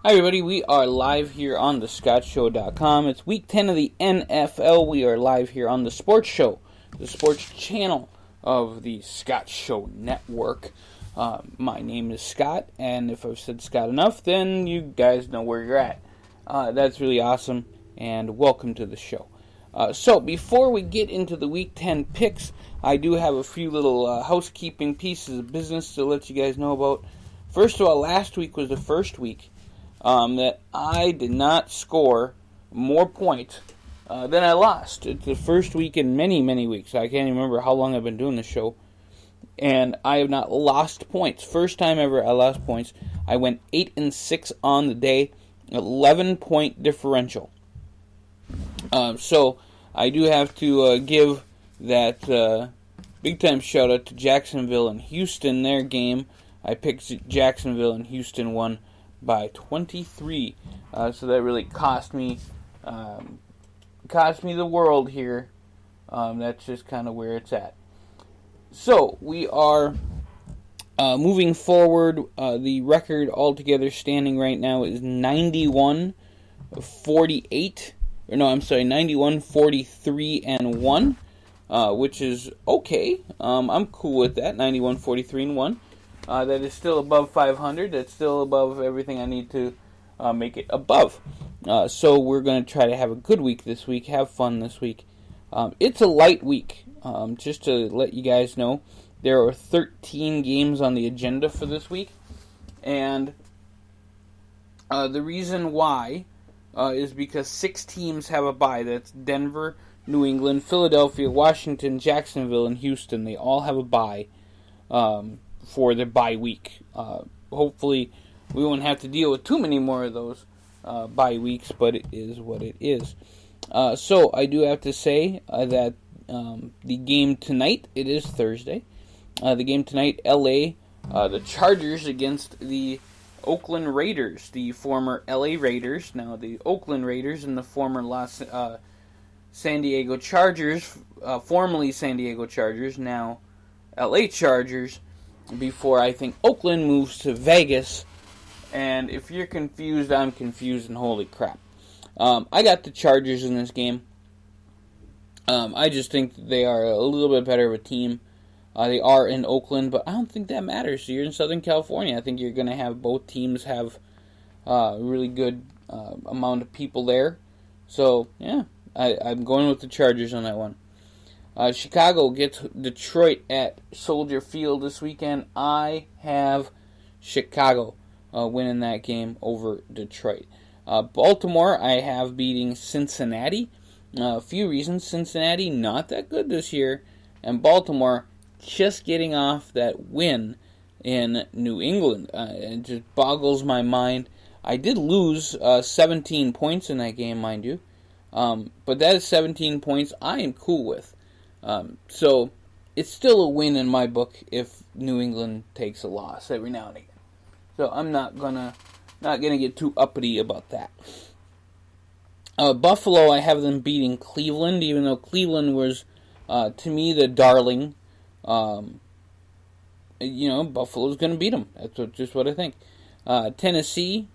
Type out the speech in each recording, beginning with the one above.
Hi everybody, we are live here on thescottshow.com. It's week 10 of the NFL. We are live here on the Sports Show, the sports channel of the Scott Show Network. My name is Scott, and if I've said Scott enough, then you guys know where you're at. That's really awesome, and welcome to the show. So before we get into the week 10 picks, I do have a few little housekeeping pieces of business to let you guys know about. First of all, last week was the first week that I did not score more points than I lost. It's the first week in many, many weeks. I can't even remember how long I've been doing this show. And I have not lost points. First time ever I lost points. I went 8-6 on the day. 11-point differential. So I do have to give that big time shout out to Jacksonville and Houston, their game. I picked Jacksonville and Houston won by 23, so that really cost me the world here. That's just kind of where it's at. So we are moving forward. The record altogether standing right now is 91-43-1, which is okay. I'm cool with that. 91-43-1. That is still above 500. That's still above everything I need to make it above. So we're going to try to have a good week this week, have fun this week. It's a light week. Just to let you guys know, there are 13 games on the agenda for this week. And the reason why is because 6 teams have a bye. That's Denver, New England, Philadelphia, Washington, Jacksonville, and Houston. They all have a bye for their bye week. Hopefully we won't have to deal with too many more of those bye weeks, but it is what it is. So I do have to say that the game tonight, it is Thursday, the game tonight, LA, the Chargers against the Oakland Raiders, the former LA Raiders, now the Oakland Raiders, and the former San Diego Chargers, formerly San Diego Chargers, now LA Chargers, before I think Oakland moves to Vegas. And if you're confused, I'm confused, and holy crap. I got the Chargers in this game. I just think that they are a little bit better of a team. They are in Oakland, but I don't think that matters. So you're in Southern California. I think you're going to have both teams have a really good amount of people there. So, yeah, I'm going with the Chargers on that one. Chicago gets Detroit at Soldier Field this weekend. I have Chicago winning that game over Detroit. Baltimore, I have beating Cincinnati. A few reasons. Cincinnati, not that good this year. And Baltimore, just getting off that win in New England. It just boggles my mind. I did lose 17 points in that game, mind you. But that is 17 points I am cool with. So it's still a win in my book if New England takes a loss every now and again. So I'm not gonna get too uppity about that. Buffalo, I have them beating Cleveland, even though Cleveland was to me the darling. Buffalo's gonna beat them. That's just what I think. Tennessee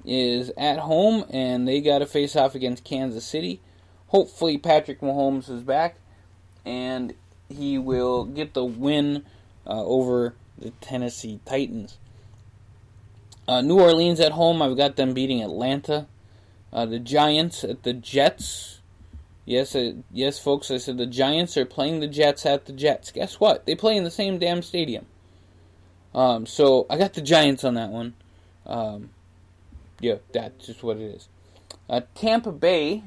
is at home and they got to face off against Kansas City. Hopefully Patrick Mahomes is back and he will get the win over the Tennessee Titans. New Orleans at home, I've got them beating Atlanta. The Giants at the Jets. Yes, folks, I said the Giants are playing the Jets at the Jets. Guess what? They play in the same damn stadium. So I got the Giants on that one. Yeah, that's just what it is. Tampa Bay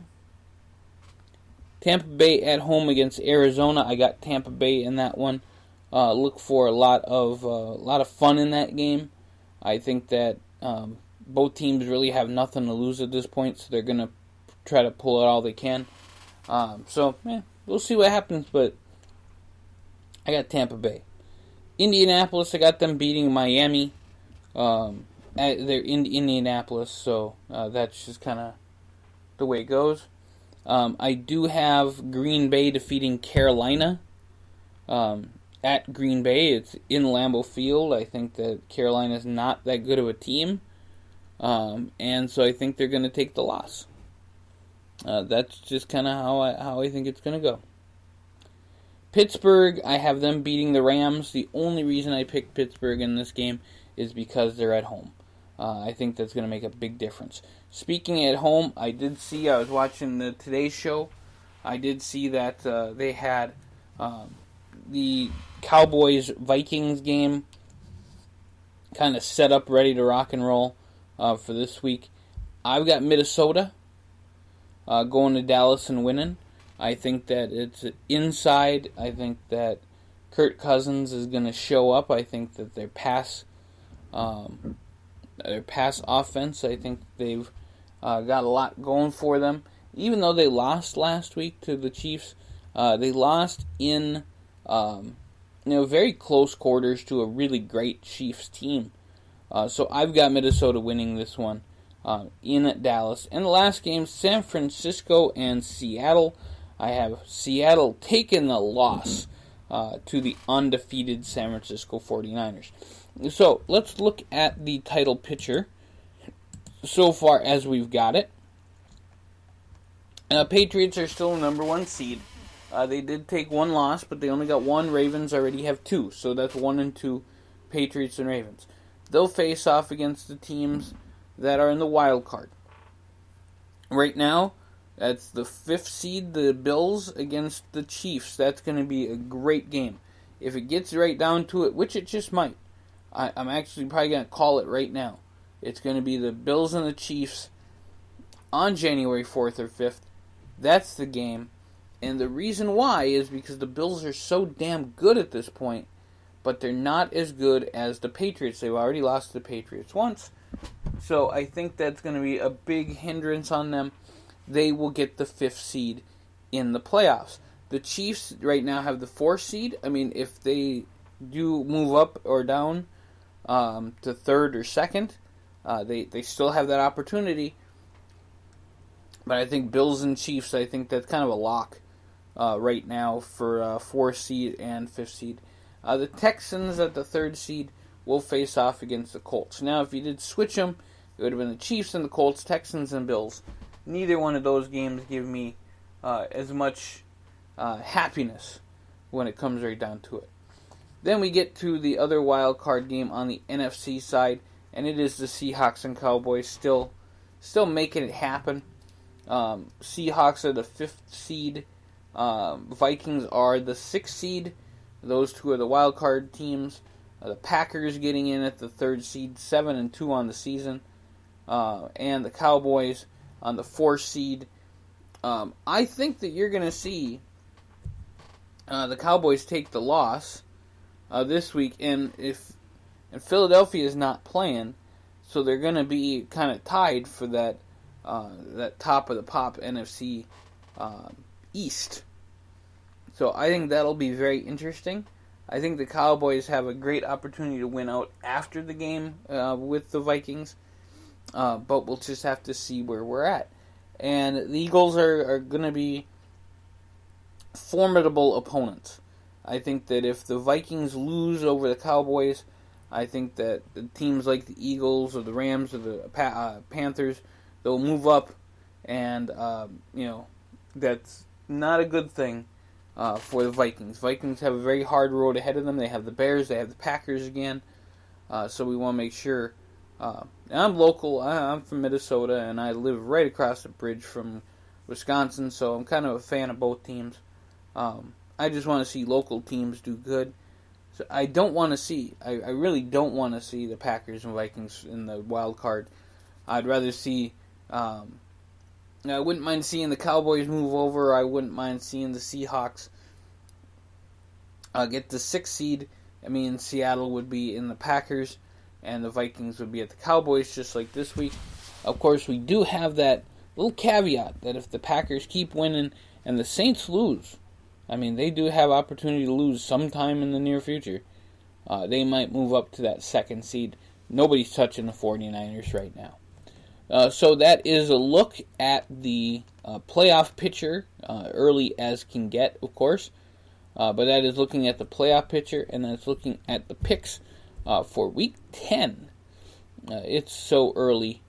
at home against Arizona. I got Tampa Bay in that one. Look for a lot of fun in that game. I think that both teams really have nothing to lose at this point, so they're gonna try to pull out all they can. We'll see what happens, but I got Tampa Bay. Indianapolis, I got them beating Miami. They're in Indianapolis, so that's just kind of the way it goes. I do have Green Bay defeating Carolina at Green Bay. It's in Lambeau Field. I think that Carolina's not that good of a team. And so I think they're going to take the loss. That's just kind of how I think it's going to go. Pittsburgh, I have them beating the Rams. The only reason I picked Pittsburgh in this game is because they're at home. I think that's going to make a big difference. Speaking at home, I was watching the Today Show. I did see that they had the Cowboys-Vikings game kind of set up, ready to rock and roll for this week. I've got Minnesota going to Dallas and winning. I think that it's inside. I think that Kirk Cousins is going to show up. I think that their pass offense, I think they've got a lot going for them. Even though they lost last week to the Chiefs, they lost in very close quarters to a really great Chiefs team. So I've got Minnesota winning this one in Dallas. And the last game, San Francisco and Seattle. I have Seattle taking the loss to the undefeated San Francisco 49ers. So let's look at the title picture so far as we've got it. Patriots are still the number one seed. They did take one loss, but they only got one. Ravens already have two, so that's 1 and 2, Patriots and Ravens. They'll face off against the teams that are in the wild card. Right now, that's the 5th seed, the Bills, against the Chiefs. That's going to be a great game. If it gets right down to it, which it just might, I'm actually probably going to call it right now. It's going to be the Bills and the Chiefs on January 4th or 5th. That's the game. And the reason why is because the Bills are so damn good at this point, but they're not as good as the Patriots. They've already lost to the Patriots once. So I think that's going to be a big hindrance on them. They will get the 5th seed in the playoffs. The Chiefs right now have the 4th seed. I mean, if they do move up or down to 3rd or 2nd, they still have that opportunity. But I think Bills and Chiefs, I think that's kind of a lock right now for 4th seed and 5th seed. The Texans at the 3rd seed will face off against the Colts. Now, if you did switch them, it would have been the Chiefs and the Colts, Texans and Bills. Neither one of those games give me as much happiness when it comes right down to it. Then we get to the other wild card game on the NFC side, and it is the Seahawks and Cowboys still making it happen. Seahawks are the 5th seed. Vikings are the 6th seed. Those two are the wild card teams. The Packers getting in at the 3rd seed, 7-2 on the season, and the Cowboys on the 4th seed. I think that you're going to see the Cowboys take the loss this week, and Philadelphia is not playing, so they're going to be kind of tied for that top of the pop NFC East. So I think that'll be very interesting. I think the Cowboys have a great opportunity to win out after the game with the Vikings, but we'll just have to see where we're at. And the Eagles are going to be formidable opponents. I think that if the Vikings lose over the Cowboys, I think that the teams like the Eagles or the Rams or the Panthers, they'll move up, and that's not a good thing for the Vikings. Vikings have a very hard road ahead of them. They have the Bears, they have the Packers again, so we want to make sure. And I'm local. I'm from Minnesota, and I live right across the bridge from Wisconsin, so I'm kind of a fan of both teams. I just want to see local teams do good. So I don't want to see, I really don't want to see the Packers and Vikings in the wild card. I'd rather see, I wouldn't mind seeing the Cowboys move over. I wouldn't mind seeing the Seahawks get the 6th seed. I mean, Seattle would be in the Packers, and the Vikings would be at the Cowboys, just like this week. Of course, we do have that little caveat that if the Packers keep winning and the Saints lose, I mean, they do have opportunity to lose sometime in the near future. They might move up to that 2nd seed. Nobody's touching the 49ers right now. So that is a look at the playoff picture, early as can get, of course. But that is looking at the playoff picture, and that's looking at the picks for Week 10. It's so early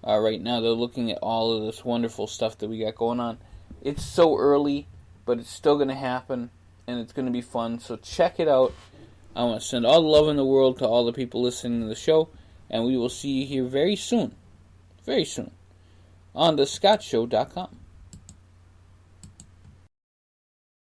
right now. They're looking at all of this wonderful stuff that we got going on. It's so early, but it's still going to happen, and it's going to be fun. So check it out. I want to send all the love in the world to all the people listening to the show, and we will see you here very soon on thescottshow.com.